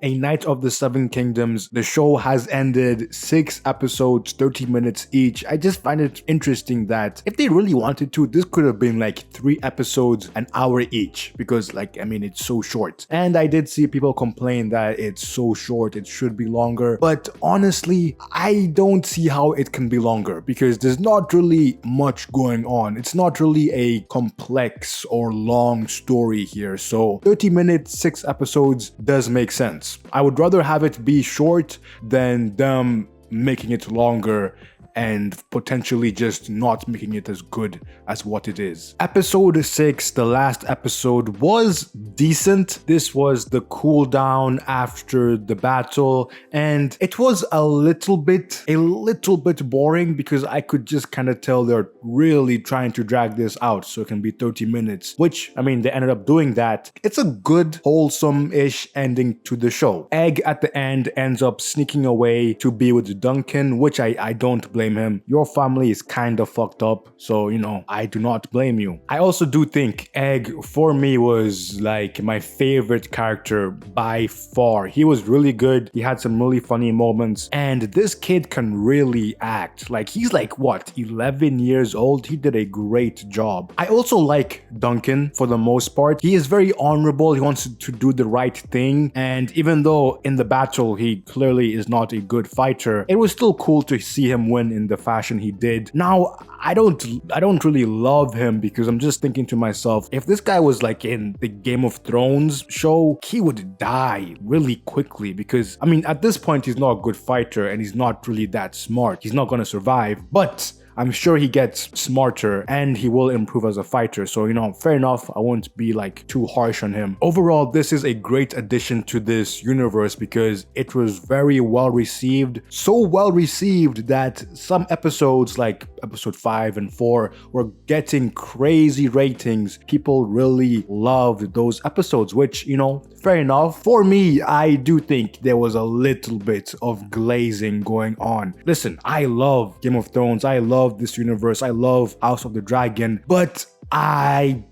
A Knight of the Seven Kingdoms. The show has ended, 6 episodes, 30 minutes each. I just find it interesting that if they really wanted to, this could have been like 3 episodes, an hour each, because it's so short. And I did see people complain that it's so short, it should be longer. But honestly, I don't see how it can be longer because there's not really much going on. It's not really a complex or long story here. So 30 minutes, 6 episodes does make sense. I would rather have it be short than them making it longer and potentially just not making it as good as what it is. Episode 6, the last episode, was decent. This was the cool down after the battle, and it was a little bit boring because I could just kind of tell they're really trying to drag this out so it can be 30 minutes, which, they ended up doing that. It's a good, wholesome-ish ending to the show. Egg at the end ends up sneaking away to be with Duncan, which I don't blame him. Your family is kind of fucked up, so I do not blame you. I also do think Egg for me was like my favorite character by far. He was really good. He had some really funny moments, and this kid can really act. Like, he's like what, 11 years old? He did a great job. I also like Duncan for the most part. He is very honorable. He wants to do the right thing, and even though in the battle he clearly is not a good fighter, it was still cool to see him win in the fashion he did. Now, I don't really love him because I'm just thinking to myself, if this guy was like in the Game of Thrones show, he would die really quickly because at this point he's not a good fighter and he's not really that smart. He's not gonna survive, but I'm sure he gets smarter and he will improve as a fighter. So, fair enough. I won't be like too harsh on him. Overall, this is a great addition to this universe because it was very well received. So well received that some episodes like episode 5 and 4 were getting crazy ratings. People really loved those episodes, which, fair enough. For me, I do think there was a little bit of glazing going on. Listen, I love Game of Thrones. I love this universe. I love House of the Dragon, but I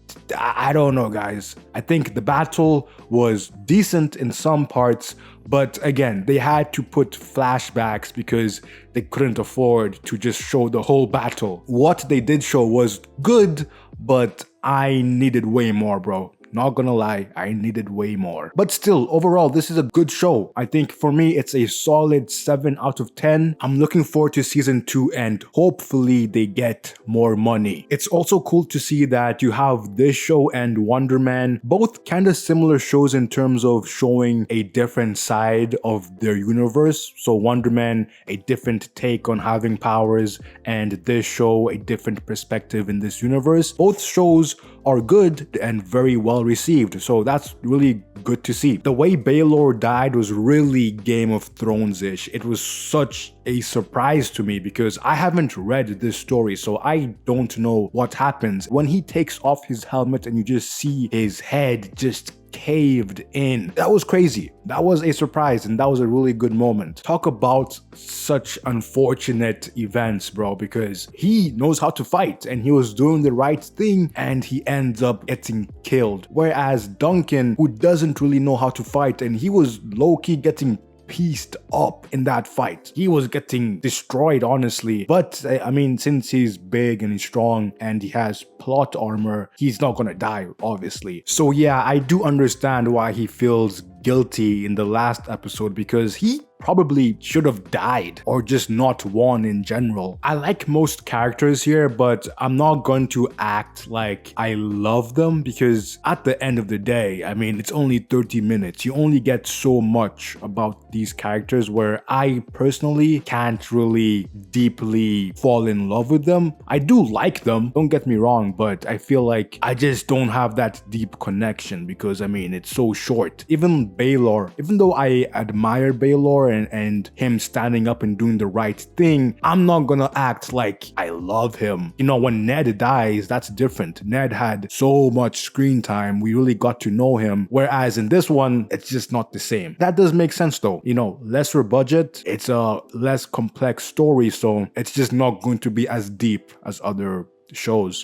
don't know, guys. I think the battle was decent in some parts, but again, they had to put flashbacks because they couldn't afford to just show the whole battle. What they did show was good, but I needed way more, bro. Not gonna lie, I needed way more. But still, overall, this is a good show. I think for me, it's a solid 7 out of 10. I'm looking forward to season 2 and hopefully they get more money. It's also cool to see that you have this show and Wonder Man, both kind of similar shows in terms of showing a different side of their universe. So Wonder Man, a different take on having powers, and this show, a different perspective in this universe. Both shows are good and very well received, so that's really good to see. The way Baelor died was really Game of Thrones-ish. It was such a surprise to me because I haven't read this story, so I don't know what happens. When he takes off his helmet and you just see his head just caved in. That was crazy. That was a surprise and that was a really good moment. Talk about such unfortunate events, bro, because he knows how to fight and he was doing the right thing and he ends up getting killed. Whereas Duncan, who doesn't really know how to fight, and he was low-key getting pieced up in that fight. He was getting destroyed, honestly. But since he's big and he's strong and he has plot armor, he's not gonna die, obviously. So yeah, I do understand why he feels guilty in the last episode because he probably should have died or just not won in general. I like most characters here, but I'm not going to act like I love them because at the end of the day, it's only 30 minutes. You only get so much about these characters where I personally can't really deeply fall in love with them. I do like them, don't get me wrong, but I feel like I just don't have that deep connection because it's so short. Even Baelor, even though I admire Baelor and him standing up and doing the right thing, I'm not gonna act like I love him. When Ned dies, that's different. Ned had so much screen time, we really got to know him, whereas in this one, it's just not the same. That does make sense though. Lesser budget, it's a less complex story, so it's just not going to be as deep as other shows.